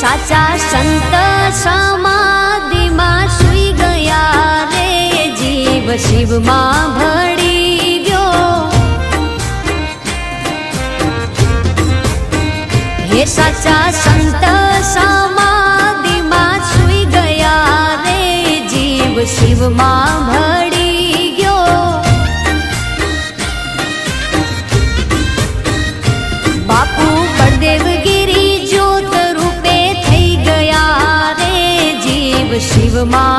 साचा संत समाधि में सुई गया रे जीव शिव में भड़ी गयो। हे साचा संत समाधि में सुई गया रे जीव शिव में भड़ी गयो। बापू बलदेव गिरी ज्योत रूपे थई गया रे जीव शिव में